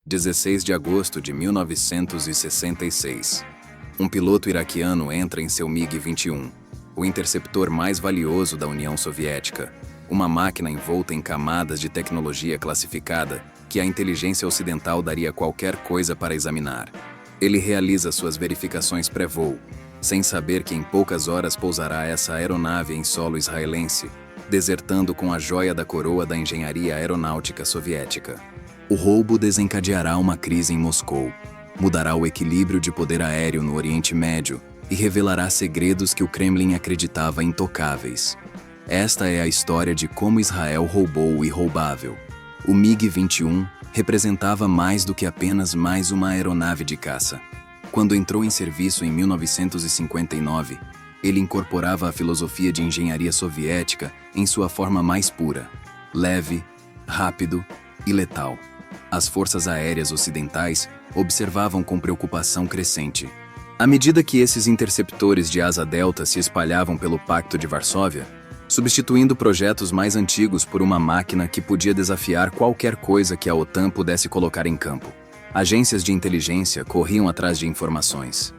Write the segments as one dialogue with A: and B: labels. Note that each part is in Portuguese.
A: 16 de agosto de 1966. Um piloto iraquiano entra em seu MiG-21, o interceptor mais valioso da União Soviética, uma máquina envolta em camadas de tecnologia classificada que a inteligência ocidental daria qualquer coisa para examinar. Ele realiza suas verificações pré-voo, sem saber que em poucas horas pousará essa aeronave em solo israelense, desertando com a joia da coroa da engenharia aeronáutica soviética. O roubo desencadeará uma crise em Moscou, mudará o equilíbrio de poder aéreo no Oriente Médio e revelará segredos que o Kremlin acreditava intocáveis. Esta é a história de como Israel roubou o irroubável. O MiG-21 representava mais do que apenas mais uma aeronave de caça. Quando entrou em serviço em 1959, ele incorporava a filosofia de engenharia soviética em sua forma mais pura, leve, rápido e letal. As forças aéreas ocidentais observavam com preocupação crescente. À medida que esses interceptores de asa delta se espalhavam pelo Pacto de Varsóvia, substituindo projetos mais antigos por uma máquina que podia desafiar qualquer coisa que a OTAN pudesse colocar em campo. Agências de inteligência corriam atrás de informações.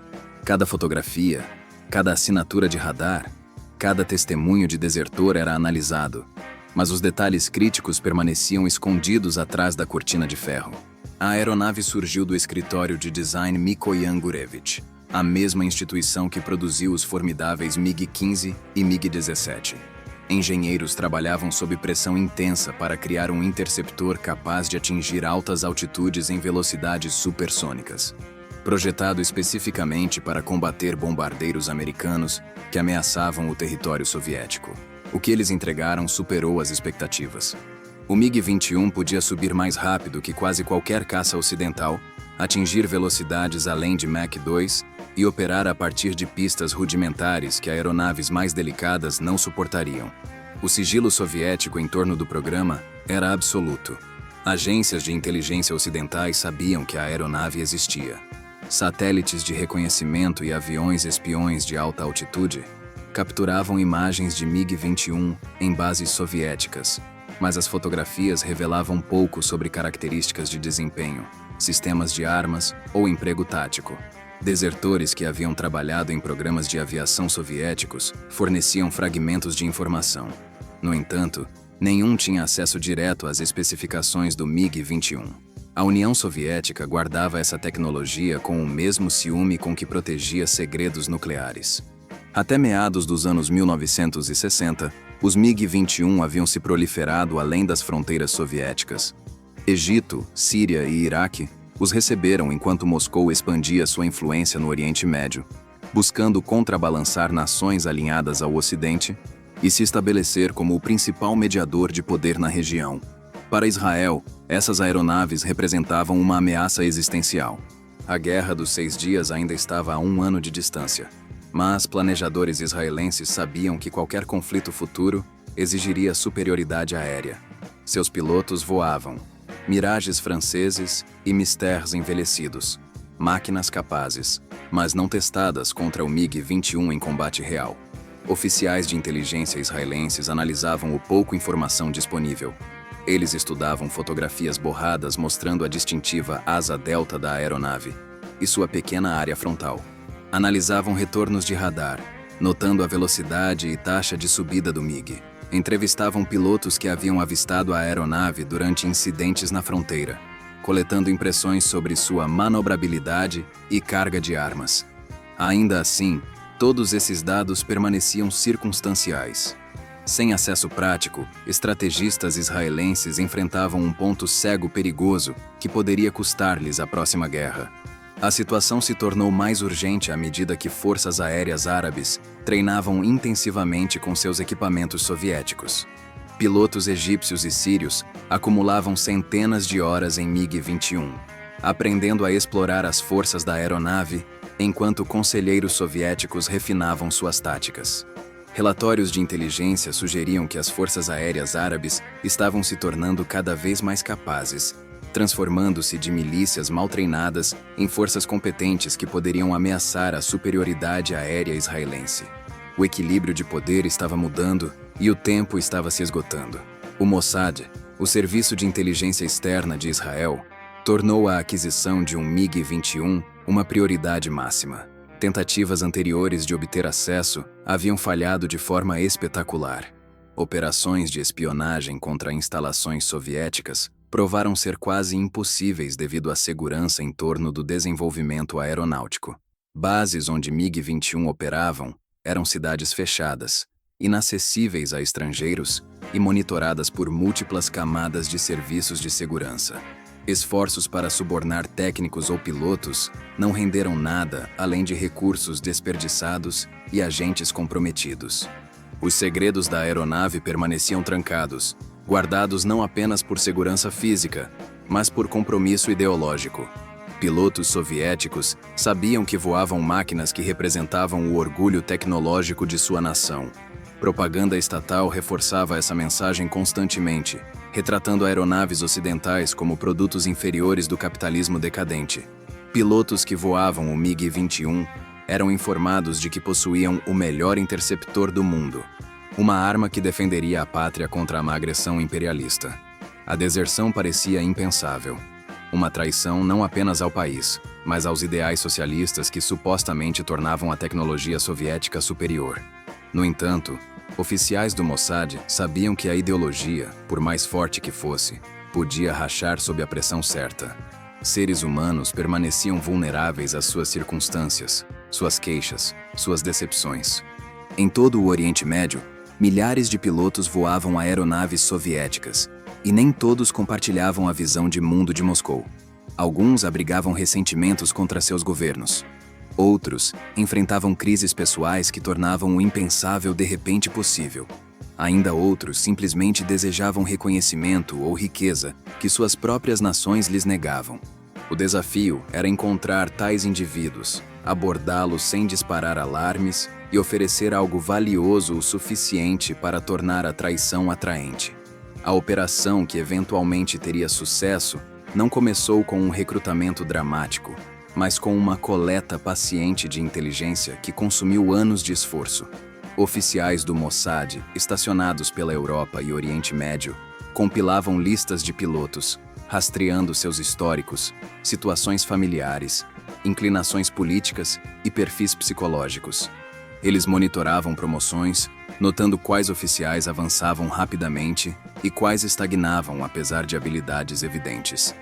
A: Cada fotografia, cada assinatura de radar, cada testemunho de desertor era analisado, mas os detalhes críticos permaneciam escondidos atrás da cortina de ferro. A aeronave surgiu do escritório de design Mikoyan Gurevich, a mesma instituição que produziu os formidáveis MiG-15 e MiG-17. Engenheiros trabalhavam sob pressão intensa para criar um interceptor capaz de atingir altas altitudes em velocidades supersônicas. Projetado especificamente para combater bombardeiros americanos que ameaçavam o território soviético. O que eles entregaram superou as expectativas. O MiG-21 podia subir mais rápido que quase qualquer caça ocidental, atingir velocidades além de Mach 2 e operar a partir de pistas rudimentares que aeronaves mais delicadas não suportariam. O sigilo soviético em torno do programa era absoluto. Agências de inteligência ocidentais sabiam que a aeronave existia. Satélites de reconhecimento e aviões espiões de alta altitude capturavam imagens de MiG-21 em bases soviéticas, mas as fotografias revelavam pouco sobre características de desempenho, sistemas de armas ou emprego tático. Desertores que haviam trabalhado em programas de aviação soviéticos forneciam fragmentos de informação. No entanto, nenhum tinha acesso direto às especificações do MiG-21. A União Soviética guardava essa tecnologia com o mesmo ciúme com que protegia segredos nucleares. Até meados dos anos 1960, os MiG-21 haviam se proliferado além das fronteiras soviéticas. Egito, Síria e Iraque os receberam enquanto Moscou expandia sua influência no Oriente Médio, buscando contrabalançar nações alinhadas ao Ocidente e se estabelecer como o principal mediador de poder na região. Para Israel, essas aeronaves representavam uma ameaça existencial. A Guerra dos 6 Dias ainda estava a 1 ano de distância. Mas planejadores israelenses sabiam que qualquer conflito futuro exigiria superioridade aérea. Seus pilotos voavam, Mirages franceses e Misters envelhecidos, máquinas capazes, mas não testadas contra o MiG-21 em combate real. Oficiais de inteligência israelenses analisavam o pouco informação disponível. Eles estudavam fotografias borradas mostrando a distintiva asa delta da aeronave e sua pequena área frontal. Analisavam retornos de radar, notando a velocidade e taxa de subida do MiG. Entrevistavam pilotos que haviam avistado a aeronave durante incidentes na fronteira, coletando impressões sobre sua manobrabilidade e carga de armas. Ainda assim, todos esses dados permaneciam circunstanciais. Sem acesso prático, estrategistas israelenses enfrentavam um ponto cego perigoso que poderia custar-lhes a próxima guerra. A situação se tornou mais urgente à medida que forças aéreas árabes treinavam intensivamente com seus equipamentos soviéticos. Pilotos egípcios e sírios acumulavam centenas de horas em MiG-21, aprendendo a explorar as forças da aeronave, enquanto conselheiros soviéticos refinavam suas táticas. Relatórios de inteligência sugeriam que as forças aéreas árabes estavam se tornando cada vez mais capazes, transformando-se de milícias mal treinadas em forças competentes que poderiam ameaçar a superioridade aérea israelense. O equilíbrio de poder estava mudando e o tempo estava se esgotando. O Mossad, o Serviço de Inteligência Externa de Israel, tornou a aquisição de um MiG-21 uma prioridade máxima. Tentativas anteriores de obter acesso haviam falhado de forma espetacular. Operações de espionagem contra instalações soviéticas provaram ser quase impossíveis devido à segurança em torno do desenvolvimento aeronáutico. Bases onde MiG-21 operavam eram cidades fechadas, inacessíveis a estrangeiros e monitoradas por múltiplas camadas de serviços de segurança. Esforços para subornar técnicos ou pilotos não renderam nada além de recursos desperdiçados e agentes comprometidos. Os segredos da aeronave permaneciam trancados, guardados não apenas por segurança física, mas por compromisso ideológico. Pilotos soviéticos sabiam que voavam máquinas que representavam o orgulho tecnológico de sua nação. Propaganda estatal reforçava essa mensagem constantemente, retratando aeronaves ocidentais como produtos inferiores do capitalismo decadente. Pilotos que voavam o MiG-21 eram informados de que possuíam o melhor interceptor do mundo, uma arma que defenderia a pátria contra uma agressão imperialista. A deserção parecia impensável. Uma traição não apenas ao país, mas aos ideais socialistas que supostamente tornavam a tecnologia soviética superior. No entanto, oficiais do Mossad sabiam que a ideologia, por mais forte que fosse, podia rachar sob a pressão certa. Seres humanos permaneciam vulneráveis às suas circunstâncias, suas queixas, suas decepções. Em todo o Oriente Médio, milhares de pilotos voavam aeronaves soviéticas, e nem todos compartilhavam a visão de mundo de Moscou. Alguns abrigavam ressentimentos contra seus governos. Outros enfrentavam crises pessoais que tornavam o impensável de repente possível. Ainda outros simplesmente desejavam reconhecimento ou riqueza que suas próprias nações lhes negavam. O desafio era encontrar tais indivíduos, abordá-los sem disparar alarmes e oferecer algo valioso o suficiente para tornar a traição atraente. A operação, que eventualmente teria sucesso, não começou com um recrutamento dramático, mas com uma coleta paciente de inteligência que consumiu anos de esforço. Oficiais do Mossad, estacionados pela Europa e Oriente Médio, compilavam listas de pilotos, rastreando seus históricos, situações familiares, inclinações políticas e perfis psicológicos. Eles monitoravam promoções, notando quais oficiais avançavam rapidamente e quais estagnavam apesar de habilidades evidentes.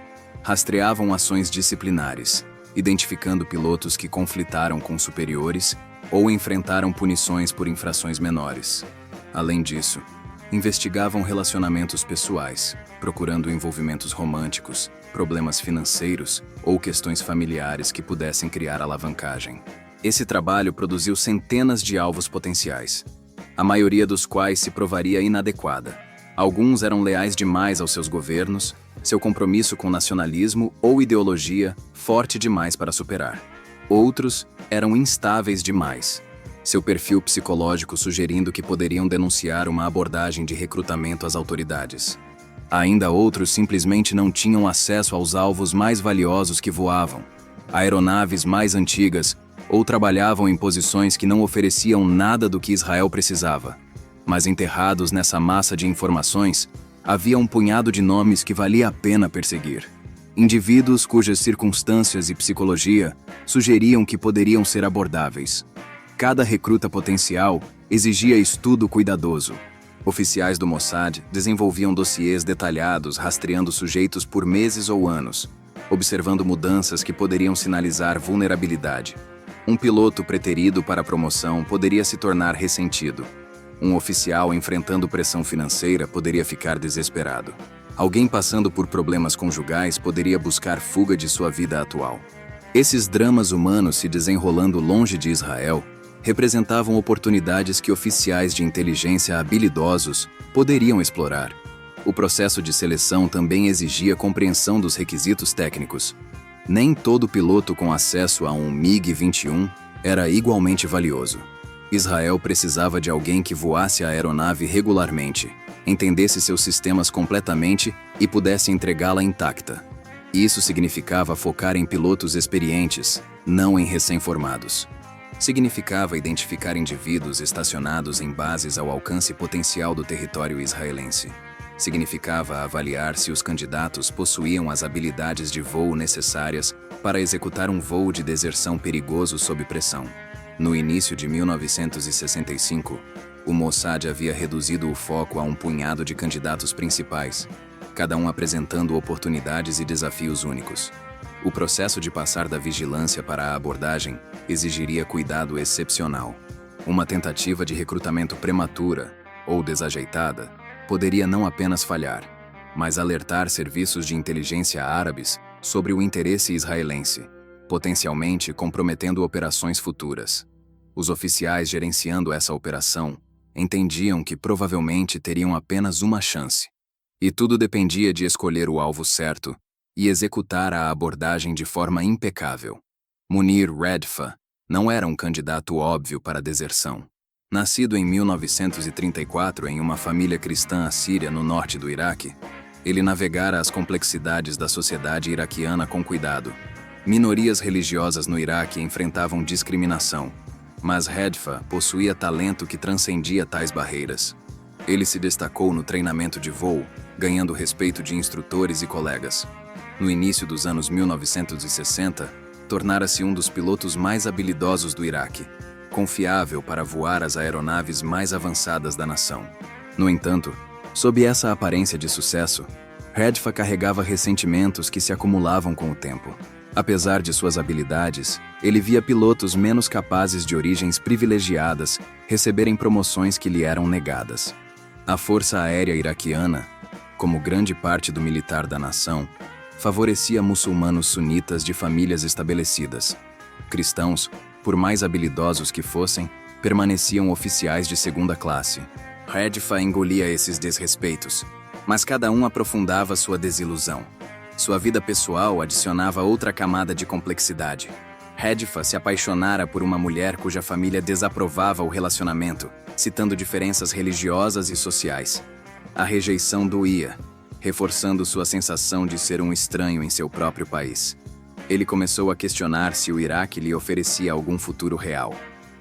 A: Rastreavam ações disciplinares, identificando pilotos que conflitaram com superiores ou enfrentaram punições por infrações menores. Além disso, investigavam relacionamentos pessoais, procurando envolvimentos românticos, problemas financeiros ou questões familiares que pudessem criar alavancagem. Esse trabalho produziu centenas de alvos potenciais, a maioria dos quais se provaria inadequada. Alguns eram leais demais aos seus governos, seu compromisso com nacionalismo ou ideologia forte demais para superar. Outros eram instáveis demais, seu perfil psicológico sugerindo que poderiam denunciar uma abordagem de recrutamento às autoridades. Ainda outros simplesmente não tinham acesso aos alvos mais valiosos que voavam, aeronaves mais antigas, ou trabalhavam em posições que não ofereciam nada do que Israel precisava. Mas enterrados nessa massa de informações, havia um punhado de nomes que valia a pena perseguir. Indivíduos cujas circunstâncias e psicologia sugeriam que poderiam ser abordáveis. Cada recruta potencial exigia estudo cuidadoso. Oficiais do Mossad desenvolviam dossiês detalhados rastreando sujeitos por meses ou anos, observando mudanças que poderiam sinalizar vulnerabilidade. Um piloto preterido para a promoção poderia se tornar ressentido. Um oficial enfrentando pressão financeira poderia ficar desesperado. Alguém passando por problemas conjugais poderia buscar fuga de sua vida atual. Esses dramas humanos se desenrolando longe de Israel representavam oportunidades que oficiais de inteligência habilidosos poderiam explorar. O processo de seleção também exigia compreensão dos requisitos técnicos. Nem todo piloto com acesso a um MiG-21 era igualmente valioso. Israel precisava de alguém que voasse a aeronave regularmente, entendesse seus sistemas completamente e pudesse entregá-la intacta. Isso significava focar em pilotos experientes, não em recém-formados. Significava identificar indivíduos estacionados em bases ao alcance potencial do território israelense. Significava avaliar se os candidatos possuíam as habilidades de voo necessárias para executar um voo de deserção perigoso sob pressão. No início de 1965, o Mossad havia reduzido o foco a um punhado de candidatos principais, cada um apresentando oportunidades e desafios únicos. O processo de passar da vigilância para a abordagem exigiria cuidado excepcional. Uma tentativa de recrutamento prematura ou desajeitada poderia não apenas falhar, mas alertar serviços de inteligência árabes sobre o interesse israelense, potencialmente comprometendo operações futuras. Os oficiais gerenciando essa operação entendiam que provavelmente teriam apenas uma chance, e tudo dependia de escolher o alvo certo e executar a abordagem de forma impecável. Munir Redfa não era um candidato óbvio para a deserção. Nascido em 1934 em uma família cristã assíria no norte do Iraque, ele navegara as complexidades da sociedade iraquiana com cuidado. Minorias religiosas no Iraque enfrentavam discriminação, mas Redfa possuía talento que transcendia tais barreiras. Ele se destacou no treinamento de voo, ganhando o respeito de instrutores e colegas. No início dos anos 1960, tornara-se um dos pilotos mais habilidosos do Iraque, confiável para voar as aeronaves mais avançadas da nação. No entanto, sob essa aparência de sucesso, Redfa carregava ressentimentos que se acumulavam com o tempo. Apesar de suas habilidades, ele via pilotos menos capazes de origens privilegiadas receberem promoções que lhe eram negadas. A Força Aérea Iraquiana, como grande parte do militar da nação, favorecia muçulmanos sunitas de famílias estabelecidas. Cristãos, por mais habilidosos que fossem, permaneciam oficiais de segunda classe. Redfa engolia esses desrespeitos, mas cada um aprofundava sua desilusão. Sua vida pessoal adicionava outra camada de complexidade. Redfa se apaixonara por uma mulher cuja família desaprovava o relacionamento, citando diferenças religiosas e sociais. A rejeição doía, reforçando sua sensação de ser um estranho em seu próprio país. Ele começou a questionar se o Iraque lhe oferecia algum futuro real.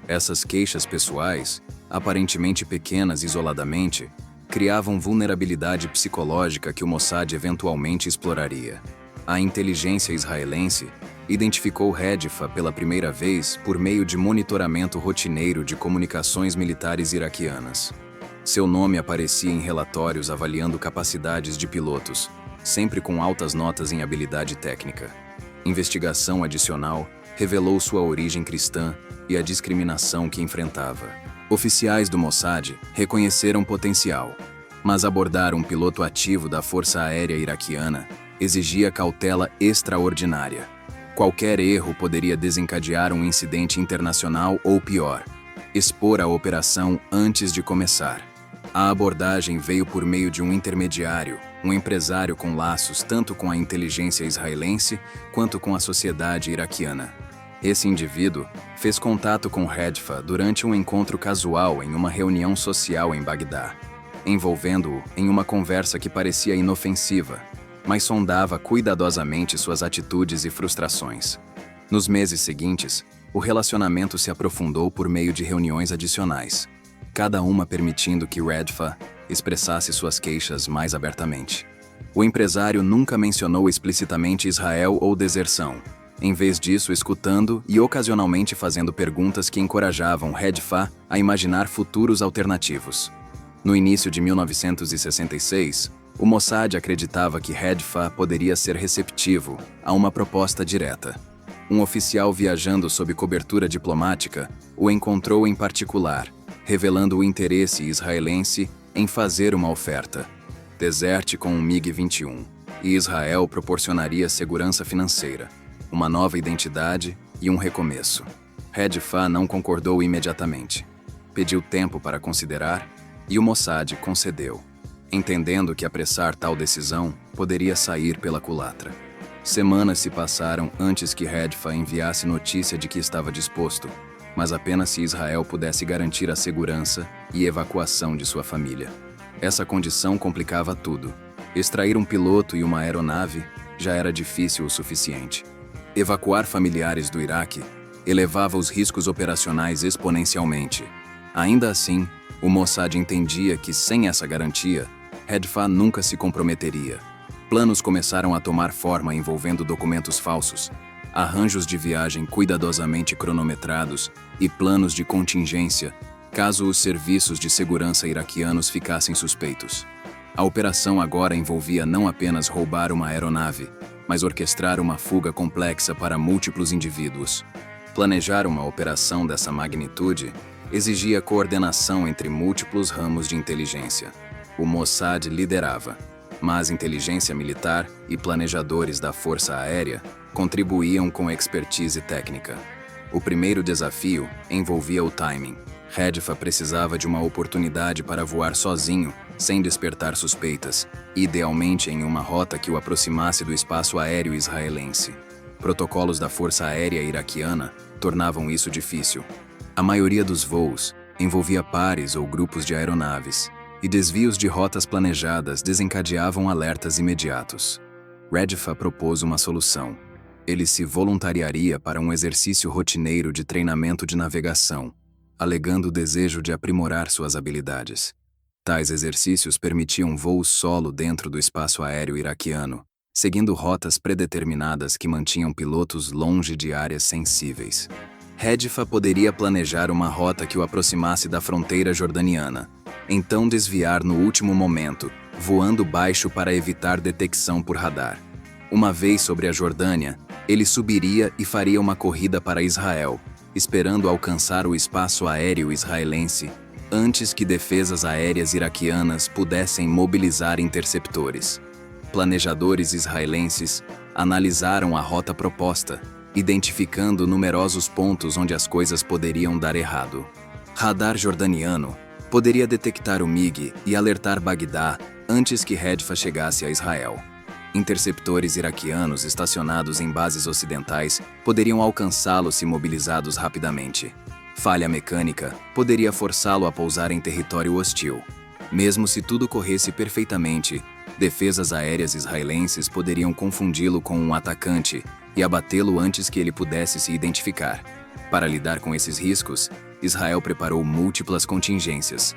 A: Essas queixas pessoais, aparentemente pequenas isoladamente, criavam vulnerabilidade psicológica que o Mossad eventualmente exploraria. A inteligência israelense identificou Redfa pela primeira vez por meio de monitoramento rotineiro de comunicações militares iraquianas. Seu nome aparecia em relatórios avaliando capacidades de pilotos, sempre com altas notas em habilidade técnica. Investigação adicional revelou sua origem cristã e a discriminação que enfrentava. Oficiais do Mossad reconheceram potencial, mas abordar um piloto ativo da Força Aérea Iraquiana exigia cautela extraordinária. Qualquer erro poderia desencadear um incidente internacional ou pior, expor a operação antes de começar. A abordagem veio por meio de um intermediário, um empresário com laços tanto com a inteligência israelense quanto com a sociedade iraquiana. Esse indivíduo fez contato com Redfa durante um encontro casual em uma reunião social em Bagdá, envolvendo-o em uma conversa que parecia inofensiva, mas sondava cuidadosamente suas atitudes e frustrações. Nos meses seguintes, o relacionamento se aprofundou por meio de reuniões adicionais, cada uma permitindo que Redfa expressasse suas queixas mais abertamente. O empresário nunca mencionou explicitamente Israel ou deserção, em vez disso escutando e ocasionalmente fazendo perguntas que encorajavam Redfa a imaginar futuros alternativos. No início de 1966, o Mossad acreditava que Redfa poderia ser receptivo a uma proposta direta. Um oficial viajando sob cobertura diplomática o encontrou em particular, revelando o interesse israelense em fazer uma oferta. Deserte com um MiG-21, e Israel proporcionaria segurança financeira, uma nova identidade e um recomeço. Redfa não concordou imediatamente. Pediu tempo para considerar e o Mossad concedeu, entendendo que apressar tal decisão poderia sair pela culatra. Semanas se passaram antes que Redfa enviasse notícia de que estava disposto, mas apenas se Israel pudesse garantir a segurança e evacuação de sua família. Essa condição complicava tudo. Extrair um piloto e uma aeronave já era difícil o suficiente. Evacuar familiares do Iraque elevava os riscos operacionais exponencialmente. Ainda assim, o Mossad entendia que, sem essa garantia, Redfa nunca se comprometeria. Planos começaram a tomar forma envolvendo documentos falsos, arranjos de viagem cuidadosamente cronometrados e planos de contingência, caso os serviços de segurança iraquianos ficassem suspeitos. A operação agora envolvia não apenas roubar uma aeronave, mas orquestrar uma fuga complexa para múltiplos indivíduos. Planejar uma operação dessa magnitude exigia coordenação entre múltiplos ramos de inteligência. O Mossad liderava, mas inteligência militar e planejadores da Força Aérea contribuíam com expertise técnica. O primeiro desafio envolvia o timing. Redfa precisava de uma oportunidade para voar sozinho, sem despertar suspeitas, idealmente em uma rota que o aproximasse do espaço aéreo israelense. Protocolos da Força Aérea iraquiana tornavam isso difícil. A maioria dos voos envolvia pares ou grupos de aeronaves, e desvios de rotas planejadas desencadeavam alertas imediatos. Redfa propôs uma solução. Ele se voluntariaria para um exercício rotineiro de treinamento de navegação, alegando o desejo de aprimorar suas habilidades. Tais exercícios permitiam voos solo dentro do espaço aéreo iraquiano, seguindo rotas predeterminadas que mantinham pilotos longe de áreas sensíveis. Redfa poderia planejar uma rota que o aproximasse da fronteira jordaniana, então desviar no último momento, voando baixo para evitar detecção por radar. Uma vez sobre a Jordânia, ele subiria e faria uma corrida para Israel, esperando alcançar o espaço aéreo israelense antes que defesas aéreas iraquianas pudessem mobilizar interceptores. Planejadores israelenses analisaram a rota proposta, identificando numerosos pontos onde as coisas poderiam dar errado. Radar jordaniano poderia detectar o MiG e alertar Bagdá antes que Redfa chegasse a Israel. Interceptores iraquianos estacionados em bases ocidentais poderiam alcançá-lo se mobilizados rapidamente. Falha mecânica poderia forçá-lo a pousar em território hostil. Mesmo se tudo corresse perfeitamente, defesas aéreas israelenses poderiam confundi-lo com um atacante e abatê-lo antes que ele pudesse se identificar. Para lidar com esses riscos, Israel preparou múltiplas contingências.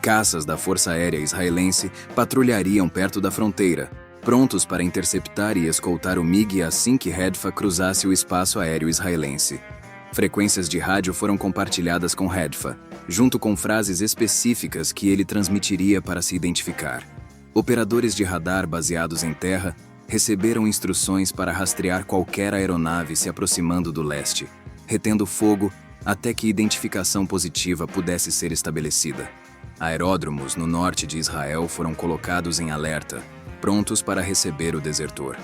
A: Caças da Força Aérea Israelense patrulhariam perto da fronteira, prontos para interceptar e escoltar o MiG assim que Redfa cruzasse o espaço aéreo israelense. Frequências de rádio foram compartilhadas com Redfa, junto com frases específicas que ele transmitiria para se identificar. Operadores de radar baseados em terra receberam instruções para rastrear qualquer aeronave se aproximando do leste, retendo fogo até que identificação positiva pudesse ser estabelecida. Aeródromos no norte de Israel foram colocados em alerta, prontos para receber o desertor.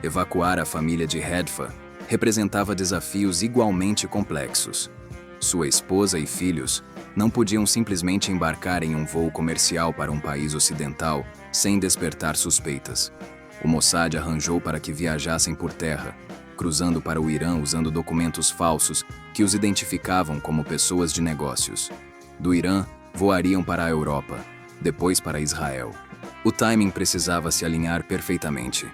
A: Evacuar a família de Redfa representava desafios igualmente complexos. Sua esposa e filhos não podiam simplesmente embarcar em um voo comercial para um país ocidental sem despertar suspeitas. O Mossad arranjou para que viajassem por terra, cruzando para o Irã usando documentos falsos que os identificavam como pessoas de negócios. Do Irã, voariam para a Europa, depois para Israel. O timing precisava se alinhar perfeitamente.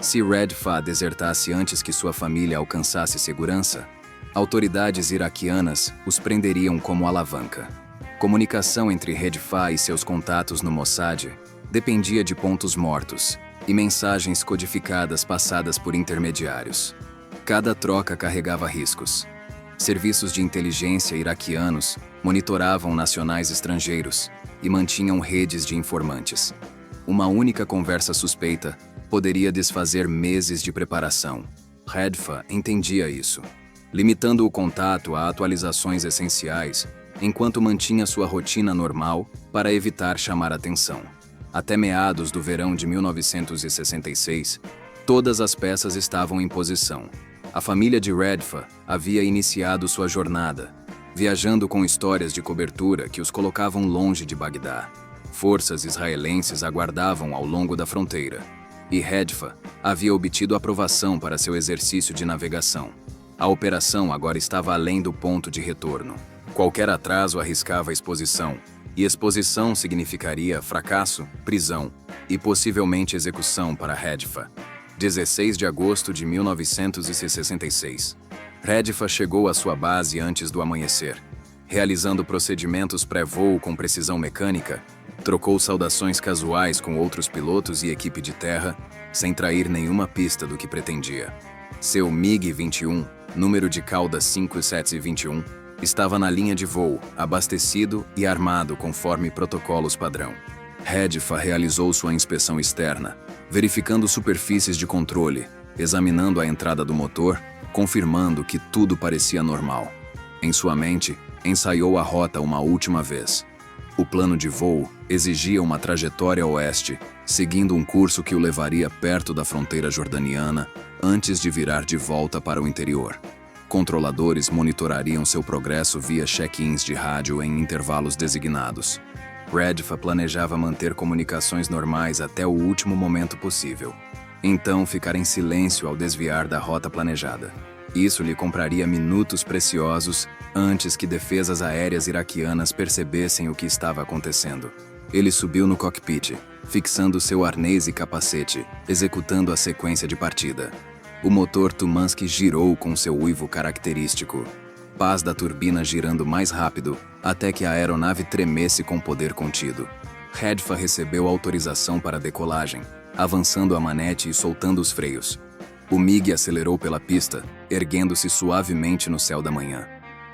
A: Se Redfa desertasse antes que sua família alcançasse segurança, autoridades iraquianas os prenderiam como alavanca. Comunicação entre Redfa e seus contatos no Mossad dependia de pontos mortos e mensagens codificadas passadas por intermediários. Cada troca carregava riscos. Serviços de inteligência iraquianos monitoravam nacionais estrangeiros e mantinham redes de informantes. Uma única conversa suspeita poderia desfazer meses de preparação. Redfa entendia isso, limitando o contato a atualizações essenciais, enquanto mantinha sua rotina normal para evitar chamar atenção. Até meados do verão de 1966, todas as peças estavam em posição. A família de Redfa havia iniciado sua jornada, viajando com histórias de cobertura que os colocavam longe de Bagdá. Forças israelenses aguardavam ao longo da fronteira, e Redfa havia obtido aprovação para seu exercício de navegação. A operação agora estava além do ponto de retorno. Qualquer atraso arriscava exposição, e exposição significaria fracasso, prisão e possivelmente execução para Redfa. 16 de agosto de 1966. Redfa chegou à sua base antes do amanhecer. Realizando procedimentos pré-voo com precisão mecânica, Trocou saudações casuais com outros pilotos e equipe de terra, sem trair nenhuma pista do que pretendia. Seu MiG-21, número de cauda 5721, estava na linha de voo, abastecido e armado conforme protocolos padrão. Redfa realizou sua inspeção externa, verificando superfícies de controle, examinando a entrada do motor, confirmando que tudo parecia normal. Em sua mente, ensaiou a rota uma última vez. O plano de voo exigia uma trajetória oeste, seguindo um curso que o levaria perto da fronteira jordaniana antes de virar de volta para o interior. Controladores monitorariam seu progresso via check-ins de rádio em intervalos designados. Redfa planejava manter comunicações normais até o último momento possível. Então ficar em silêncio ao desviar da rota planejada. Isso lhe compraria minutos preciosos antes que defesas aéreas iraquianas percebessem o que estava acontecendo. Ele subiu no cockpit, fixando seu arnês e capacete, executando a sequência de partida. O motor Tumansky girou com seu uivo característico. Pás da turbina girando mais rápido, até que a aeronave tremesse com poder contido. Redfa recebeu autorização para a decolagem, avançando a manete e soltando os freios. O MiG acelerou pela pista, erguendo-se suavemente no céu da manhã.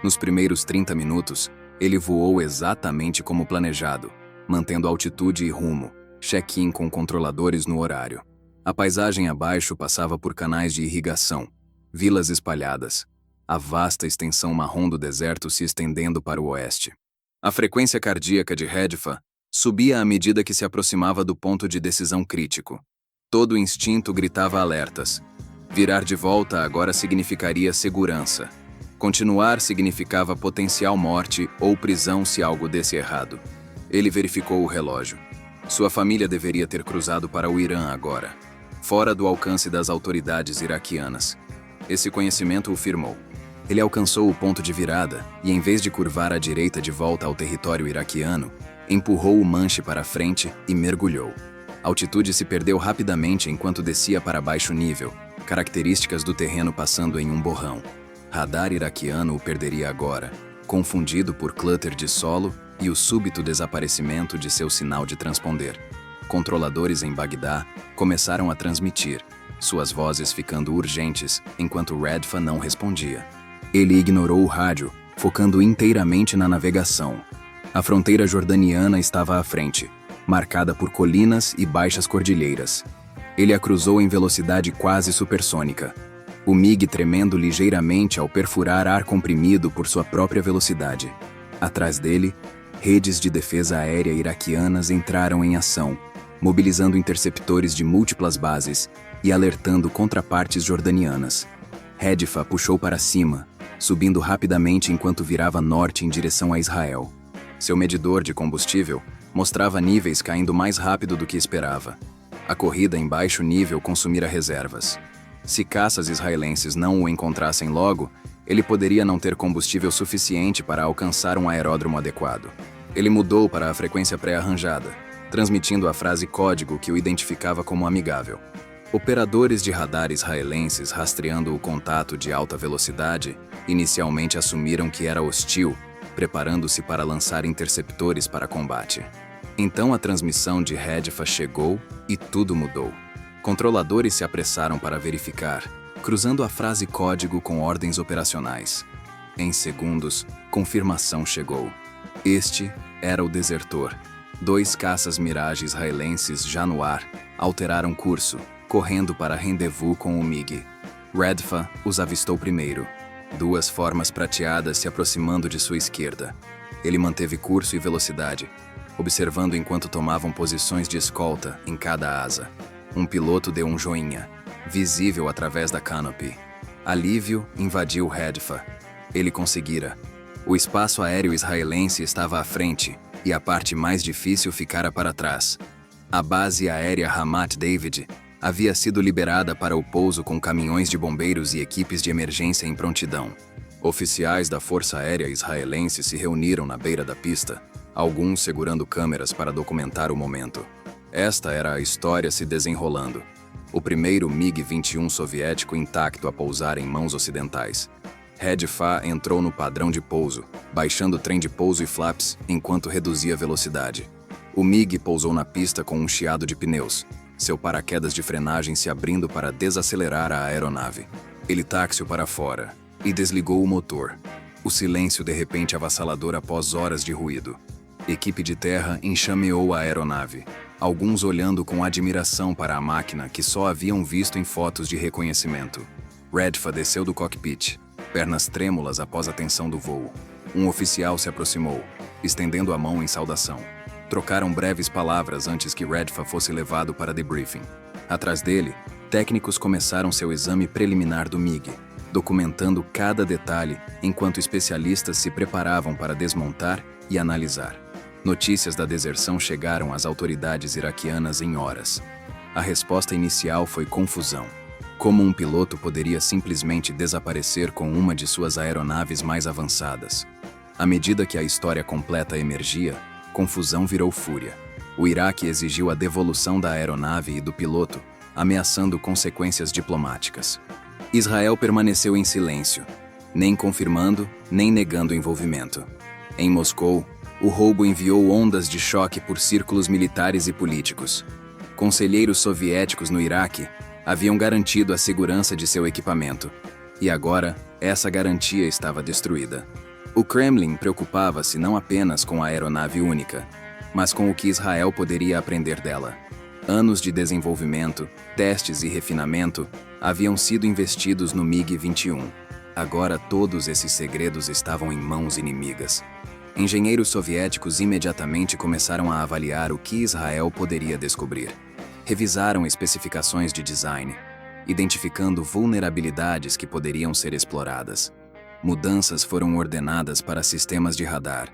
A: Nos primeiros 30 minutos, ele voou exatamente como planejado, mantendo altitude e rumo, check-in com controladores no horário. A paisagem abaixo passava por canais de irrigação, vilas espalhadas, a vasta extensão marrom do deserto se estendendo para o oeste. A frequência cardíaca de Redfa subia à medida que se aproximava do ponto de decisão crítico. Todo o instinto gritava alertas. Virar de volta agora significaria segurança. Continuar significava potencial morte ou prisão se algo desse errado. Ele verificou o relógio. Sua família deveria ter cruzado para o Irã agora, fora do alcance das autoridades iraquianas. Esse conhecimento o firmou. Ele alcançou o ponto de virada e, em vez de curvar à direita de volta ao território iraquiano, empurrou o manche para frente e mergulhou. A altitude se perdeu rapidamente enquanto descia para baixo nível, características do terreno passando em um borrão. Radar iraquiano o perderia agora, confundido por clutter de solo e o súbito desaparecimento de seu sinal de transponder. Controladores em Bagdá começaram a transmitir, suas vozes ficando urgentes enquanto Redfa não respondia. Ele ignorou o rádio, focando inteiramente na navegação. A fronteira jordaniana estava à frente, marcada por colinas e baixas cordilheiras. Ele a cruzou em velocidade quase supersônica, o MiG tremendo ligeiramente ao perfurar ar comprimido por sua própria velocidade. Atrás dele, redes de defesa aérea iraquianas entraram em ação, mobilizando interceptores de múltiplas bases e alertando contrapartes jordanianas. Redfa puxou para cima, subindo rapidamente enquanto virava norte em direção a Israel. Seu medidor de combustível mostrava níveis caindo mais rápido do que esperava. A corrida em baixo nível consumira reservas. Se caças israelenses não o encontrassem logo, ele poderia não ter combustível suficiente para alcançar um aeródromo adequado. Ele mudou para a frequência pré-arranjada, transmitindo a frase código que o identificava como amigável. Operadores de radar israelenses rastreando o contato de alta velocidade inicialmente assumiram que era hostil, preparando-se para lançar interceptores para combate. Então a transmissão de Redfa chegou e tudo mudou. Controladores se apressaram para verificar, cruzando a frase código com ordens operacionais. Em segundos, confirmação chegou. Este era o desertor. 2 caças Mirage israelenses já no ar alteraram curso, correndo para rendezvous com o MiG. Redfa os avistou primeiro. 2 formas prateadas se aproximando de sua esquerda. Ele manteve curso e velocidade, observando enquanto tomavam posições de escolta em cada asa. Um piloto deu um joinha, visível através da canopy. Alívio invadiu Redfa. Ele conseguira. O espaço aéreo israelense estava à frente e a parte mais difícil ficara para trás. A base aérea Ramat David havia sido liberada para o pouso com caminhões de bombeiros e equipes de emergência em prontidão. Oficiais da Força Aérea Israelense se reuniram na beira da pista, alguns segurando câmeras para documentar o momento. Esta era a história se desenrolando. O primeiro MiG-21 soviético intacto a pousar em mãos ocidentais. Redfa entrou no padrão de pouso, baixando o trem de pouso e flaps enquanto reduzia a velocidade. O MiG pousou na pista com um chiado de pneus, seu paraquedas de frenagem se abrindo para desacelerar a aeronave. Ele táxiu para fora e desligou o motor. O silêncio de repente avassalador após horas de ruído. Equipe de terra enxameou a aeronave, alguns olhando com admiração para a máquina que só haviam visto em fotos de reconhecimento. Redfa desceu do cockpit, pernas trêmulas após a tensão do voo. Um oficial se aproximou, estendendo a mão em saudação. Trocaram breves palavras antes que Redfa fosse levado para debriefing. Atrás dele, técnicos começaram seu exame preliminar do MiG, documentando cada detalhe enquanto especialistas se preparavam para desmontar e analisar. Notícias da deserção chegaram às autoridades iraquianas em horas. A resposta inicial foi confusão. Como um piloto poderia simplesmente desaparecer com uma de suas aeronaves mais avançadas? À medida que a história completa emergia, confusão virou fúria. O Iraque exigiu a devolução da aeronave e do piloto, ameaçando consequências diplomáticas. Israel permaneceu em silêncio, nem confirmando, nem negando envolvimento. Em Moscou, o roubo enviou ondas de choque por círculos militares e políticos. Conselheiros soviéticos no Iraque haviam garantido a segurança de seu equipamento, e agora essa garantia estava destruída. O Kremlin preocupava-se não apenas com a aeronave única, mas com o que Israel poderia aprender dela. Anos de desenvolvimento, testes e refinamento haviam sido investidos no MiG-21. Agora todos esses segredos estavam em mãos inimigas. Engenheiros soviéticos imediatamente começaram a avaliar o que Israel poderia descobrir. Revisaram especificações de design, identificando vulnerabilidades que poderiam ser exploradas. Mudanças foram ordenadas para sistemas de radar,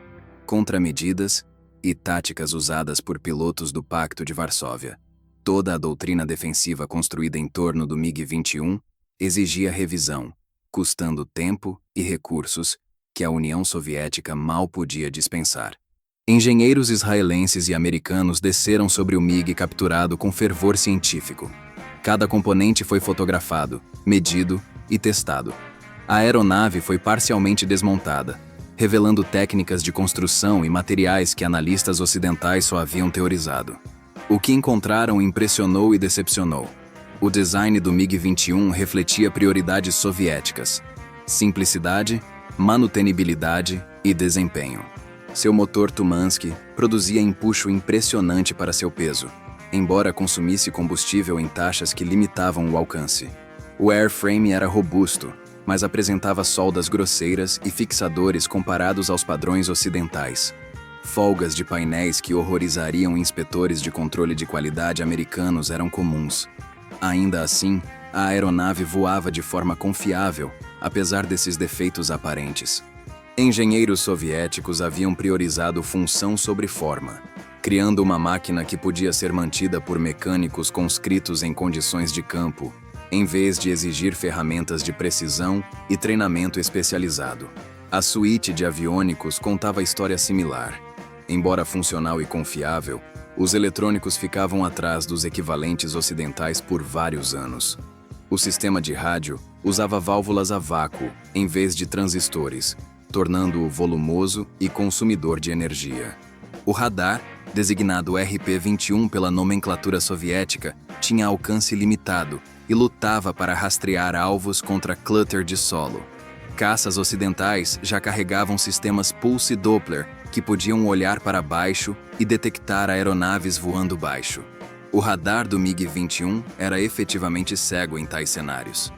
A: contramedidas e táticas usadas por pilotos do Pacto de Varsóvia. Toda a doutrina defensiva construída em torno do MiG-21 exigia revisão, custando tempo e recursos que a União Soviética mal podia dispensar. Engenheiros israelenses e americanos desceram sobre o MiG capturado com fervor científico. Cada componente foi fotografado, medido e testado. A aeronave foi parcialmente desmontada, revelando técnicas de construção e materiais que analistas ocidentais só haviam teorizado. O que encontraram impressionou e decepcionou. O design do MiG-21 refletia prioridades soviéticas: simplicidade, manutenibilidade e desempenho. Seu motor Tumansky produzia empuxo impressionante para seu peso, embora consumisse combustível em taxas que limitavam o alcance. O airframe era robusto, mas apresentava soldas grosseiras e fixadores comparados aos padrões ocidentais. Folgas de painéis que horrorizariam inspetores de controle de qualidade americanos eram comuns. Ainda assim, a aeronave voava de forma confiável, apesar desses defeitos aparentes. Engenheiros soviéticos haviam priorizado função sobre forma, criando uma máquina que podia ser mantida por mecânicos conscritos em condições de campo, em vez de exigir ferramentas de precisão e treinamento especializado. A suíte de aviônicos contava história similar. Embora funcional e confiável, os eletrônicos ficavam atrás dos equivalentes ocidentais por vários anos. O sistema de rádio usava válvulas a vácuo em vez de transistores, tornando-o volumoso e consumidor de energia. O radar, designado RP-21 pela nomenclatura soviética, tinha alcance limitado e lutava para rastrear alvos contra clutter de solo. Caças ocidentais já carregavam sistemas Pulse Doppler que podiam olhar para baixo e detectar aeronaves voando baixo. O radar do MiG-21 era efetivamente cego em tais cenários.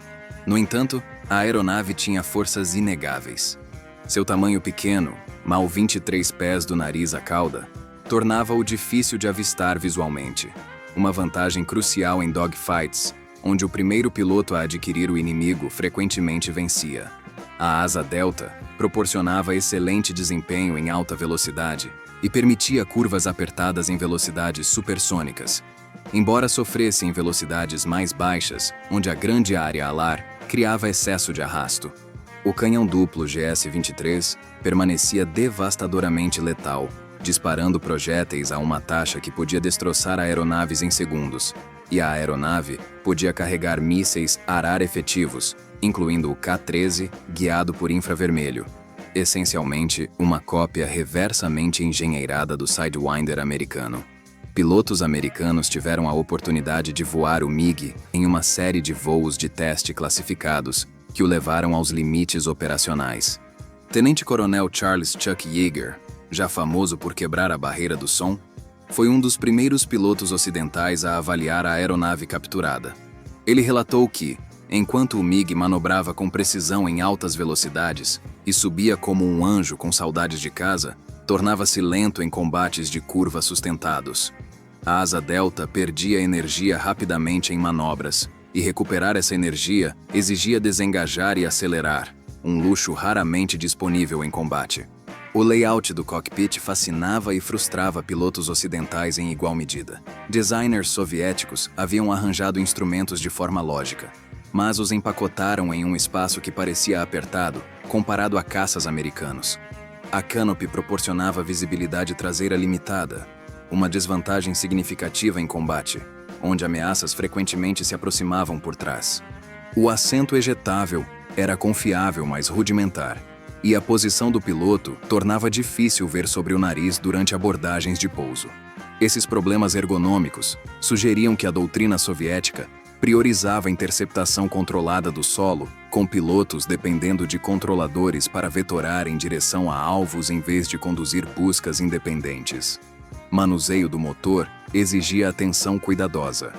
A: No entanto, a aeronave tinha forças inegáveis. Seu tamanho pequeno, mal 23 pés do nariz à cauda, tornava-o difícil de avistar visualmente, uma vantagem crucial em dogfights, onde o primeiro piloto a adquirir o inimigo frequentemente vencia. A asa delta proporcionava excelente desempenho em alta velocidade e permitia curvas apertadas em velocidades supersônicas, embora sofresse em velocidades mais baixas, onde a grande área alar criava excesso de arrasto. O canhão duplo GS-23 permanecia devastadoramente letal, disparando projéteis a uma taxa que podia destroçar aeronaves em segundos, e a aeronave podia carregar mísseis Arar efetivos, incluindo o K-13, guiado por infravermelho. essencialmente uma cópia reversamente engenheirada do Sidewinder americano. Pilotos americanos tiveram a oportunidade de voar o MiG em uma série de voos de teste classificados que o levaram aos limites operacionais. Tenente-Coronel Charles Chuck Yeager, já famoso por quebrar a barreira do som, foi um dos primeiros pilotos ocidentais a avaliar a aeronave capturada. Ele relatou que, enquanto o MiG manobrava com precisão em altas velocidades e subia como um anjo com saudades de casa, tornava-se lento em combates de curva sustentados. A asa delta perdia energia rapidamente em manobras, e recuperar essa energia exigia desengajar e acelerar, um luxo raramente disponível em combate. O layout do cockpit fascinava e frustrava pilotos ocidentais em igual medida. Designers soviéticos haviam arranjado instrumentos de forma lógica, mas os empacotaram em um espaço que parecia apertado, comparado a caças americanos. A canopy proporcionava visibilidade traseira limitada, uma desvantagem significativa em combate, onde ameaças frequentemente se aproximavam por trás. O assento ejetável era confiável, mas rudimentar, e a posição do piloto tornava difícil ver sobre o nariz durante abordagens de pouso. Esses problemas ergonômicos sugeriam que a doutrina soviética priorizava a interceptação controlada do solo, com pilotos dependendo de controladores para vetorar em direção a alvos em vez de conduzir buscas independentes. Manuseio do motor exigia atenção cuidadosa.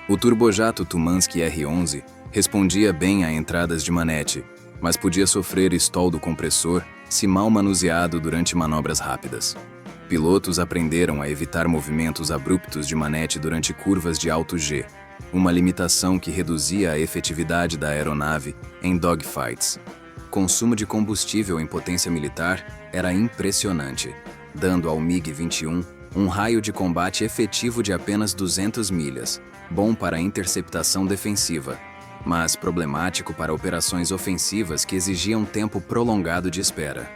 A: O turbojato Tumansky R-11 respondia bem a entradas de manete, mas podia sofrer stall do compressor se mal manuseado durante manobras rápidas. Pilotos aprenderam a evitar movimentos abruptos de manete durante curvas de alto G, uma limitação que reduzia a efetividade da aeronave em dogfights. Consumo de combustível em potência militar era impressionante, dando ao MiG-21 um raio de combate efetivo de apenas 200 milhas, bom para a interceptação defensiva, mas problemático para operações ofensivas que exigiam tempo prolongado de espera.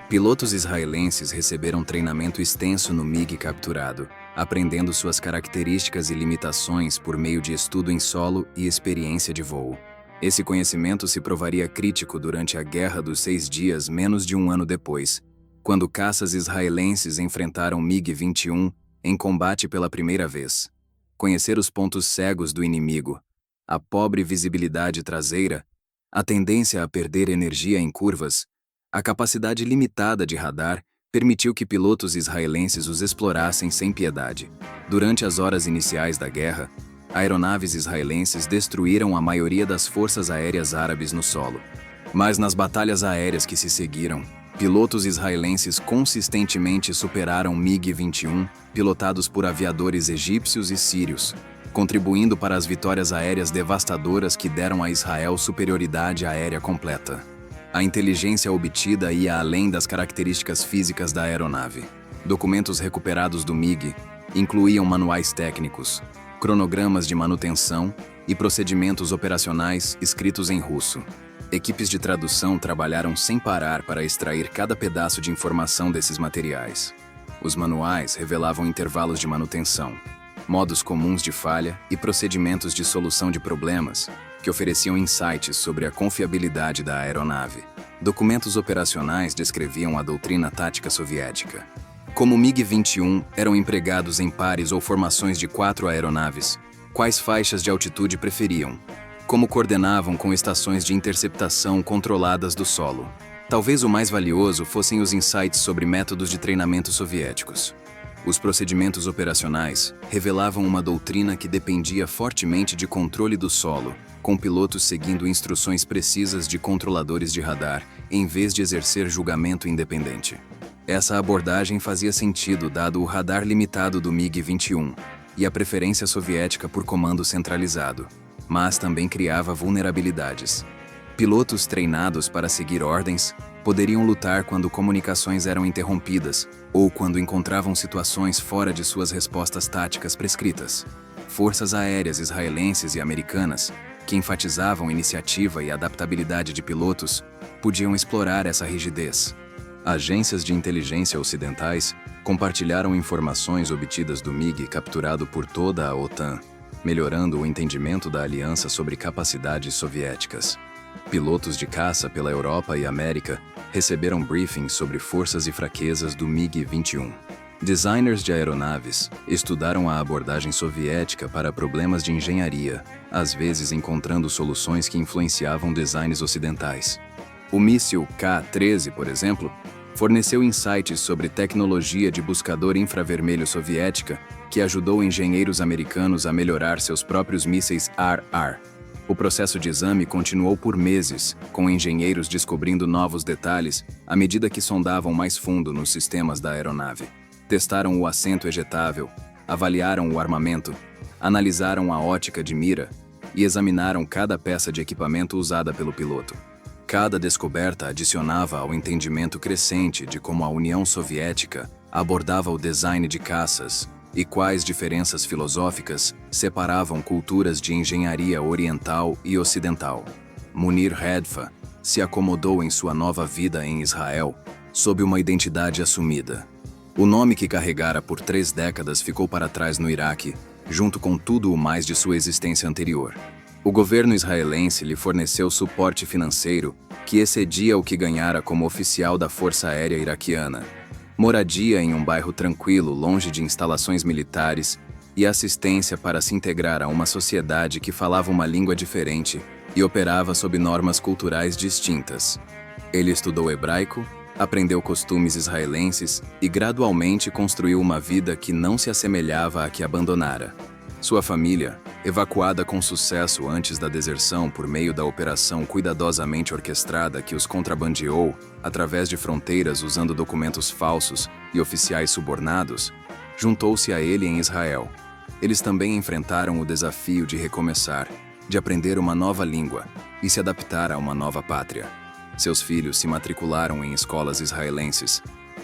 A: Pilotos israelenses receberam treinamento extenso no MiG capturado, aprendendo suas características e limitações por meio de estudo em solo e experiência de voo. Esse conhecimento se provaria crítico durante a Guerra dos 6 Dias menos de um ano depois, quando caças israelenses enfrentaram MiG-21 em combate pela primeira vez. Conhecer os pontos cegos do inimigo, a pobre visibilidade traseira, a tendência a perder energia em curvas, a capacidade limitada de radar permitiu que pilotos israelenses os explorassem sem piedade. Durante as horas iniciais da guerra, aeronaves israelenses destruíram a maioria das forças aéreas árabes no solo. Mas nas batalhas aéreas que se seguiram, pilotos israelenses consistentemente superaram MiG-21, pilotados por aviadores egípcios e sírios, contribuindo para as vitórias aéreas devastadoras que deram a Israel superioridade aérea completa. A inteligência obtida ia além das características físicas da aeronave. Documentos recuperados do MiG incluíam manuais técnicos, cronogramas de manutenção e procedimentos operacionais escritos em russo. Equipes de tradução trabalharam sem parar para extrair cada pedaço de informação desses materiais. Os manuais revelavam intervalos de manutenção, modos comuns de falha e procedimentos de solução de problemas que ofereciam insights sobre a confiabilidade da aeronave. Documentos operacionais descreviam a doutrina tática soviética. Como o MiG-21 eram empregados em pares ou formações de 4 aeronaves, quais faixas de altitude preferiam, como coordenavam com estações de interceptação controladas do solo. Talvez o mais valioso fossem os insights sobre métodos de treinamento soviéticos. Os procedimentos operacionais revelavam uma doutrina que dependia fortemente de controle do solo, com pilotos seguindo instruções precisas de controladores de radar, em vez de exercer julgamento independente. Essa abordagem fazia sentido dado o radar limitado do MiG-21 e a preferência soviética por comando centralizado, mas também criava vulnerabilidades. Pilotos treinados para seguir ordens poderiam lutar quando comunicações eram interrompidas ou quando encontravam situações fora de suas respostas táticas prescritas. Forças aéreas israelenses e americanas, que enfatizavam iniciativa e adaptabilidade de pilotos, podiam explorar essa rigidez. Agências de inteligência ocidentais compartilharam informações obtidas do MiG capturado por toda a OTAN, melhorando o entendimento da aliança sobre capacidades soviéticas. Pilotos de caça pela Europa e América receberam briefings sobre forças e fraquezas do MiG-21. Designers de aeronaves estudaram a abordagem soviética para problemas de engenharia, às vezes encontrando soluções que influenciavam designs ocidentais. O míssil K-13, por exemplo, forneceu insights sobre tecnologia de buscador infravermelho soviética que ajudou engenheiros americanos a melhorar seus próprios mísseis RR. O processo de exame continuou por meses, com engenheiros descobrindo novos detalhes à medida que sondavam mais fundo nos sistemas da aeronave. Testaram o assento ejetável, avaliaram o armamento, analisaram a ótica de mira e examinaram cada peça de equipamento usada pelo piloto. Cada descoberta adicionava ao entendimento crescente de como a União Soviética abordava o design de caças e quais diferenças filosóficas separavam culturas de engenharia oriental e ocidental. Munir Redfa se acomodou em sua nova vida em Israel sob uma identidade assumida. O nome que carregara por 3 décadas ficou para trás no Iraque, junto com tudo o mais de sua existência anterior. O governo israelense lhe forneceu suporte financeiro que excedia o que ganhara como oficial da Força Aérea Iraquiana, moradia em um bairro tranquilo longe de instalações militares e assistência para se integrar a uma sociedade que falava uma língua diferente e operava sob normas culturais distintas. Ele estudou hebraico, aprendeu costumes israelenses e gradualmente construiu uma vida que não se assemelhava à que abandonara. Sua família, evacuada com sucesso antes da deserção por meio da operação cuidadosamente orquestrada que os contrabandeou através de fronteiras usando documentos falsos e oficiais subornados, juntou-se a ele em Israel. Eles também enfrentaram o desafio de recomeçar, de aprender uma nova língua e se adaptar a uma nova pátria. Seus filhos se matricularam em escolas israelenses,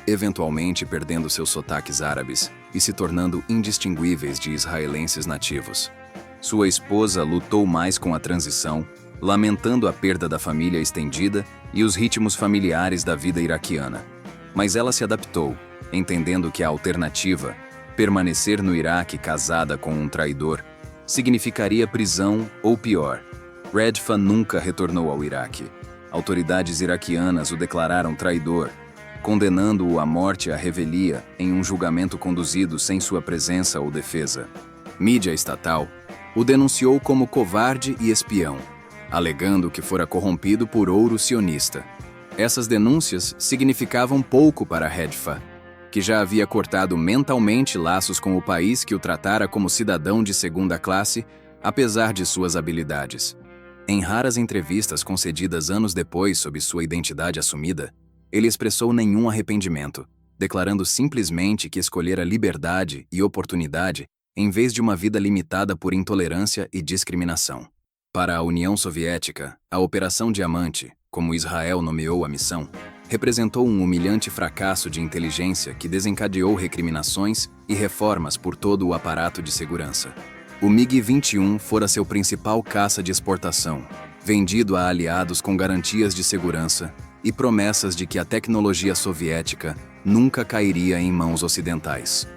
A: eventualmente perdendo seus sotaques árabes e se tornando indistinguíveis de israelenses nativos. Sua esposa lutou mais com a transição, lamentando a perda da família estendida e os ritmos familiares da vida iraquiana. Mas ela se adaptou, entendendo que a alternativa, permanecer no Iraque casada com um traidor, significaria prisão ou pior. Redfa nunca retornou ao Iraque. Autoridades iraquianas o declararam traidor, condenando-o à morte à revelia em um julgamento conduzido sem sua presença ou defesa. Mídia estatal o denunciou como covarde e espião, alegando que fora corrompido por ouro sionista. Essas denúncias significavam pouco para Redfa, que já havia cortado mentalmente laços com o país que o tratara como cidadão de segunda classe, apesar de suas habilidades. Em raras entrevistas concedidas anos depois sob sua identidade assumida, ele expressou nenhum arrependimento, declarando simplesmente que escolhera liberdade e oportunidade em vez de uma vida limitada por intolerância e discriminação. Para a União Soviética, a Operação Diamante, como Israel nomeou a missão, representou um humilhante fracasso de inteligência que desencadeou recriminações e reformas por todo o aparato de segurança. O MiG-21 fora seu principal caça de exportação, vendido a aliados com garantias de segurança e promessas de que a tecnologia soviética nunca cairia em mãos ocidentais.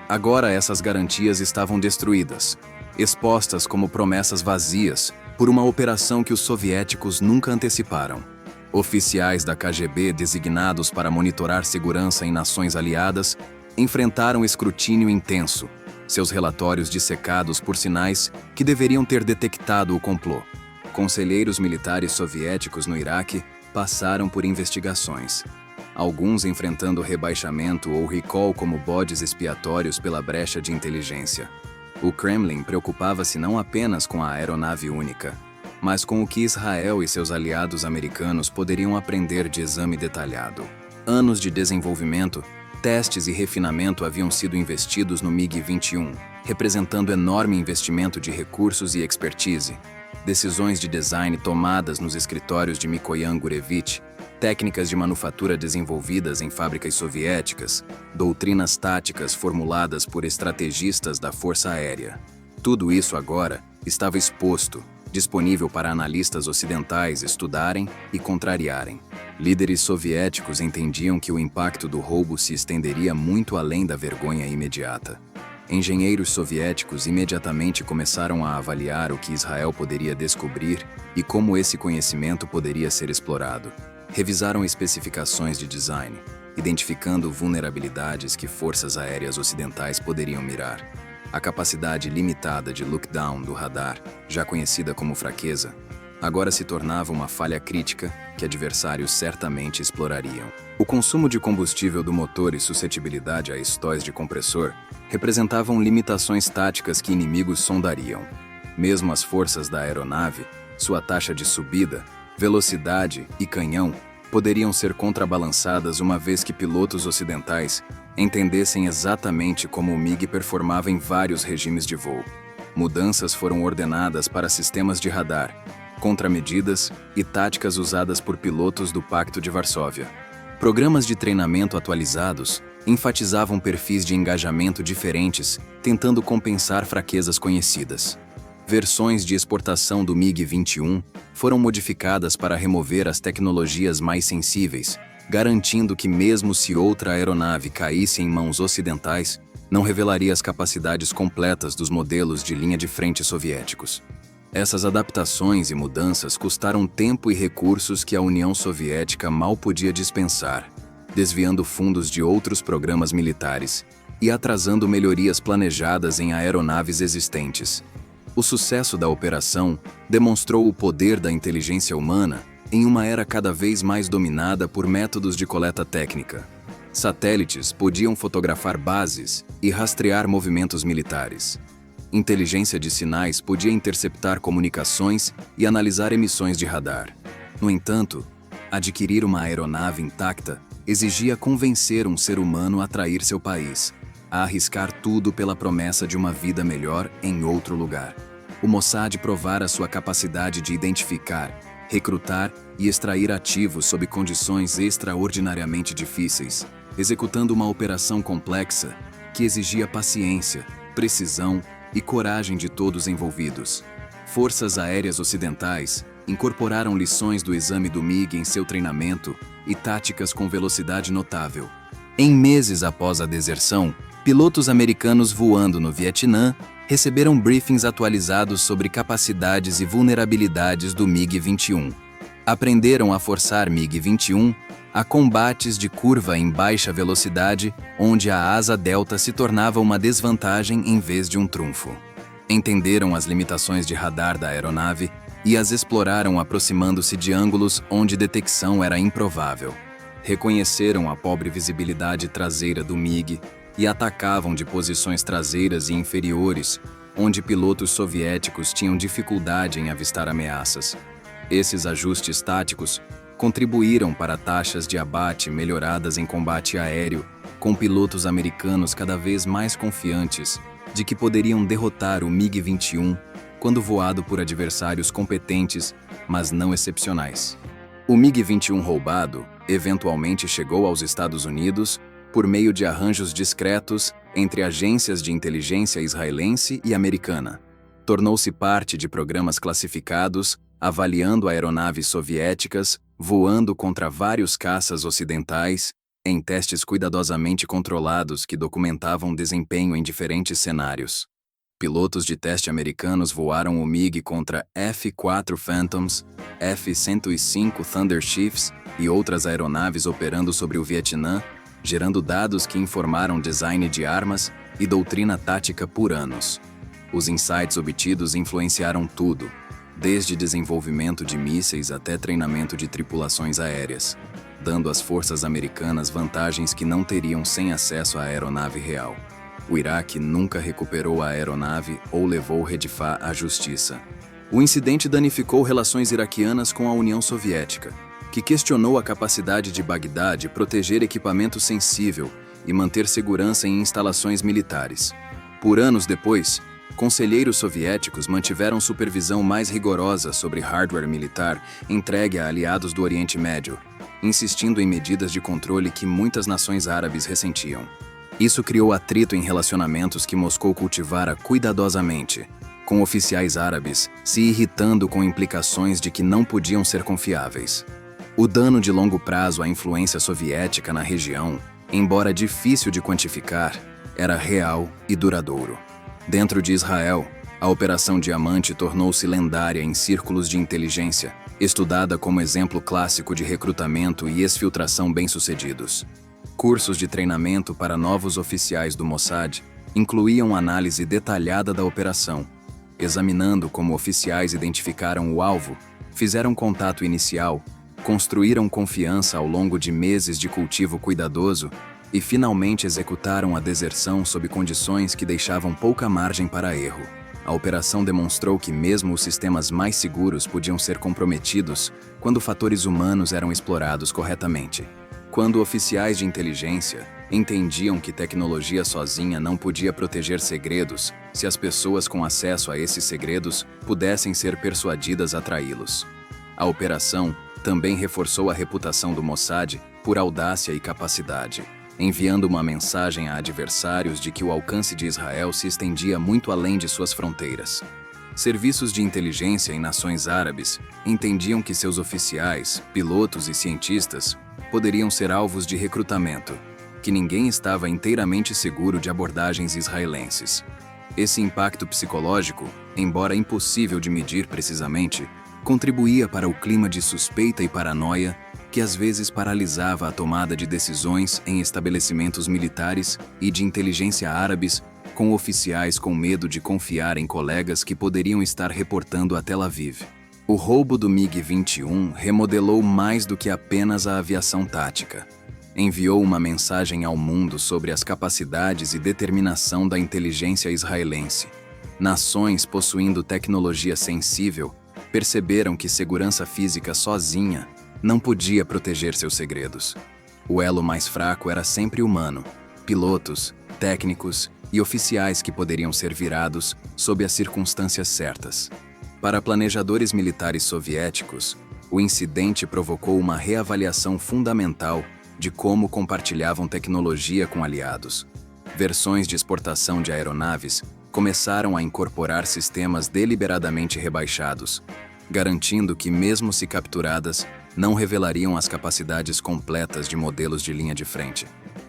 A: Agora essas garantias estavam destruídas, expostas como promessas vazias por uma operação que os soviéticos nunca anteciparam. Oficiais da KGB designados para monitorar segurança em nações aliadas enfrentaram escrutínio intenso, seus relatórios dissecados por sinais que deveriam ter detectado o complô. Conselheiros militares soviéticos no Iraque passaram por investigações, alguns enfrentando rebaixamento ou recall como bodes expiatórios pela brecha de inteligência. O Kremlin preocupava-se não apenas com a aeronave única, mas com o que Israel e seus aliados americanos poderiam aprender de exame detalhado. Anos de desenvolvimento, testes e refinamento haviam sido investidos no MiG-21, representando enorme investimento de recursos e expertise. Decisões de design tomadas nos escritórios de Mikoyan Gurevich, técnicas de manufatura desenvolvidas em fábricas soviéticas, doutrinas táticas formuladas por estrategistas da Força Aérea. Tudo isso agora estava exposto, disponível para analistas ocidentais estudarem e contrariarem. Líderes soviéticos entendiam que o impacto do roubo se estenderia muito além da vergonha imediata. Engenheiros soviéticos imediatamente começaram a avaliar o que Israel poderia descobrir e como esse conhecimento poderia ser explorado. revisaram especificações de design, identificando vulnerabilidades que forças aéreas ocidentais poderiam mirar. A capacidade limitada de look-down do radar, já conhecida como fraqueza, agora se tornava uma falha crítica que adversários certamente explorariam. O consumo de combustível do motor e suscetibilidade a estóis de compressor representavam limitações táticas que inimigos sondariam. Mesmo as forças da aeronave, sua taxa de subida, velocidade e canhão poderiam ser contrabalançadas uma vez que pilotos ocidentais entendessem exatamente como o MiG performava em vários regimes de voo. Mudanças foram ordenadas para sistemas de radar, contramedidas e táticas usadas por pilotos do Pacto de Varsóvia. Programas de treinamento atualizados enfatizavam perfis de engajamento diferentes, tentando compensar fraquezas conhecidas. Versões de exportação do MiG-21 foram modificadas para remover as tecnologias mais sensíveis, garantindo que mesmo se outra aeronave caísse em mãos ocidentais, não revelaria as capacidades completas dos modelos de linha de frente soviéticos. Essas adaptações e mudanças custaram tempo e recursos que a União Soviética mal podia dispensar, desviando fundos de outros programas militares e atrasando melhorias planejadas em aeronaves existentes. O sucesso da operação demonstrou o poder da inteligência humana em uma era cada vez mais dominada por métodos de coleta técnica. Satélites podiam fotografar bases e rastrear movimentos militares. Inteligência de sinais podia interceptar comunicações e analisar emissões de radar. No entanto, adquirir uma aeronave intacta exigia convencer um ser humano a trair seu país, a arriscar tudo pela promessa de uma vida melhor em outro lugar. O Mossad provara sua capacidade de identificar, recrutar e extrair ativos sob condições extraordinariamente difíceis, executando uma operação complexa que exigia paciência, precisão e coragem de todos envolvidos. Forças aéreas ocidentais incorporaram lições do exame do MiG em seu treinamento e táticas com velocidade notável. Em meses após a deserção, pilotos americanos voando no Vietnã receberam briefings atualizados sobre capacidades e vulnerabilidades do MiG-21. Aprenderam a forçar MiG-21 a combates de curva em baixa velocidade, onde a asa delta se tornava uma desvantagem em vez de um trunfo. Entenderam as limitações de radar da aeronave e as exploraram aproximando-se de ângulos onde detecção era improvável. Reconheceram a pobre visibilidade traseira do MiG e atacavam de posições traseiras e inferiores, onde pilotos soviéticos tinham dificuldade em avistar ameaças. Esses ajustes táticos contribuíram para taxas de abate melhoradas em combate aéreo, com pilotos americanos cada vez mais confiantes de que poderiam derrotar o MiG-21 quando voado por adversários competentes, mas não excepcionais. O MiG-21 roubado eventualmente chegou aos Estados Unidos por meio de arranjos discretos entre agências de inteligência israelense e americana. Tornou-se parte de programas classificados, avaliando aeronaves soviéticas, voando contra vários caças ocidentais, em testes cuidadosamente controlados que documentavam desempenho em diferentes cenários. Pilotos de teste americanos voaram o MiG contra F-4 Phantoms, F-105 Thunder Chiefs e outras aeronaves operando sobre o Vietnã, gerando dados que informaram design de armas e doutrina tática por anos. Os insights obtidos influenciaram tudo, desde desenvolvimento de mísseis até treinamento de tripulações aéreas, dando às forças americanas vantagens que não teriam sem acesso à aeronave real. O Iraque nunca recuperou a aeronave ou levou Redifá à justiça. O incidente danificou relações iraquianas com a União Soviética, que questionou a capacidade de Bagdá de proteger equipamento sensível e manter segurança em instalações militares. Por anos depois, conselheiros soviéticos mantiveram supervisão mais rigorosa sobre hardware militar entregue a aliados do Oriente Médio, insistindo em medidas de controle que muitas nações árabes ressentiam. Isso criou atrito em relacionamentos que Moscou cultivara cuidadosamente, com oficiais árabes se irritando com implicações de que não podiam ser confiáveis. O dano de longo prazo à influência soviética na região, embora difícil de quantificar, era real e duradouro. Dentro de Israel, A Operação Diamante tornou-se lendária em círculos de inteligência, estudada como exemplo clássico de recrutamento e exfiltração bem-sucedidos. Cursos de treinamento para novos oficiais do Mossad incluíam análise detalhada da operação, examinando como oficiais identificaram o alvo, fizeram contato inicial, construíram confiança ao longo de meses de cultivo cuidadoso e finalmente executaram a deserção sob condições que deixavam pouca margem para erro. A operação demonstrou que mesmo os sistemas mais seguros podiam ser comprometidos quando fatores humanos eram explorados corretamente. Quando oficiais de inteligência entendiam que tecnologia sozinha não podia proteger segredos se as pessoas com acesso a esses segredos pudessem ser persuadidas a traí-los. A operação também reforçou a reputação do Mossad por audácia e capacidade, enviando uma mensagem a adversários de que o alcance de Israel se estendia muito além de suas fronteiras. Serviços de inteligência em nações árabes entendiam que seus oficiais, pilotos e cientistas poderiam ser alvos de recrutamento, que ninguém estava inteiramente seguro de abordagens israelenses. Esse impacto psicológico, embora impossível de medir precisamente, contribuía para o clima de suspeita e paranoia que às vezes paralisava a tomada de decisões em estabelecimentos militares e de inteligência árabes, com oficiais com medo de confiar em colegas que poderiam estar reportando a Tel Aviv. O roubo do MiG-21 remodelou mais do que apenas a aviação tática. Enviou uma mensagem ao mundo sobre as capacidades e determinação da inteligência israelense. Nações possuindo tecnologia sensível perceberam que segurança física sozinha não podia proteger seus segredos. O elo mais fraco era sempre humano, pilotos, técnicos e oficiais que poderiam ser virados sob as circunstâncias certas. Para planejadores militares soviéticos, o incidente provocou uma reavaliação fundamental de como compartilhavam tecnologia com aliados. Versões de exportação de aeronaves começaram a incorporar sistemas deliberadamente rebaixados, garantindo que, mesmo se capturadas, não revelariam as capacidades completas de modelos de linha de frente.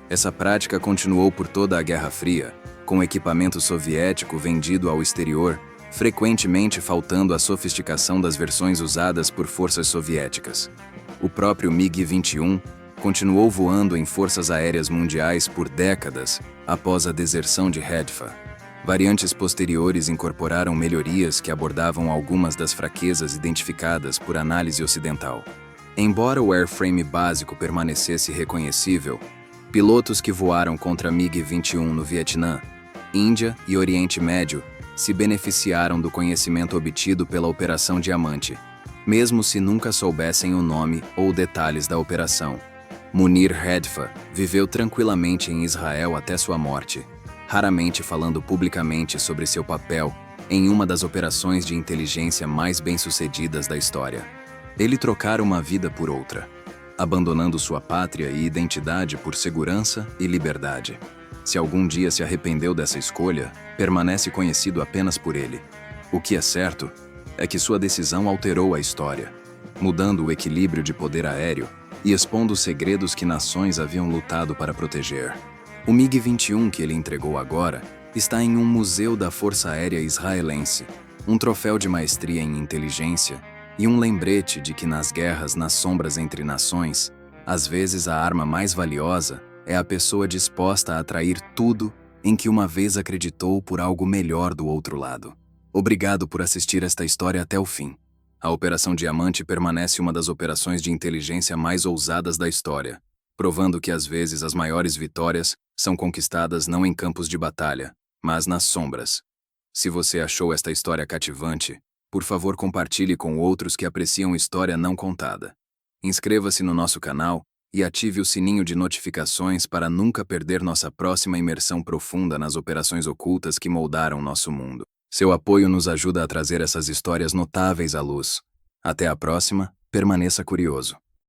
A: Essa prática continuou por toda a Guerra Fria, com equipamento soviético vendido ao exterior, frequentemente faltando a sofisticação das versões usadas por forças soviéticas. O próprio MiG-21 continuou voando em forças aéreas mundiais por décadas após a deserção de Haifa. Variantes posteriores incorporaram melhorias que abordavam algumas das fraquezas identificadas por análise ocidental. Embora o airframe básico permanecesse reconhecível, pilotos que voaram contra MiG-21 no Vietnã, Índia e Oriente Médio se beneficiaram do conhecimento obtido pela Operação Diamante, mesmo se nunca soubessem o nome ou detalhes da operação. Munir Haifa viveu tranquilamente em Israel até sua morte, raramente falando publicamente sobre seu papel em uma das operações de inteligência mais bem-sucedidas da história. Ele trocara uma vida por outra, abandonando sua pátria e identidade por segurança e liberdade. Se algum dia se arrependeu dessa escolha, permanece conhecido apenas por ele. O que é certo é que sua decisão alterou a história, mudando o equilíbrio de poder aéreo e expondo segredos que nações haviam lutado para proteger. O MiG-21 que ele entregou agora está em um museu da Força Aérea Israelense, um troféu de maestria em inteligência e um lembrete de que nas guerras nas sombras entre nações, às vezes a arma mais valiosa é a pessoa disposta a atrair tudo em que uma vez acreditou por algo melhor do outro lado. Obrigado por assistir esta história até o fim. A Operação Diamante permanece uma das operações de inteligência mais ousadas da história, provando que às vezes as maiores vitórias são conquistadas não em campos de batalha, mas nas sombras. Se você achou esta história cativante, por favor compartilhe com outros que apreciam história não contada. Inscreva-se no nosso canal e ative o sininho de notificações para nunca perder nossa próxima imersão profunda nas operações ocultas que moldaram nosso mundo. Seu apoio nos ajuda a trazer essas histórias notáveis à luz. Até a próxima, permaneça curioso.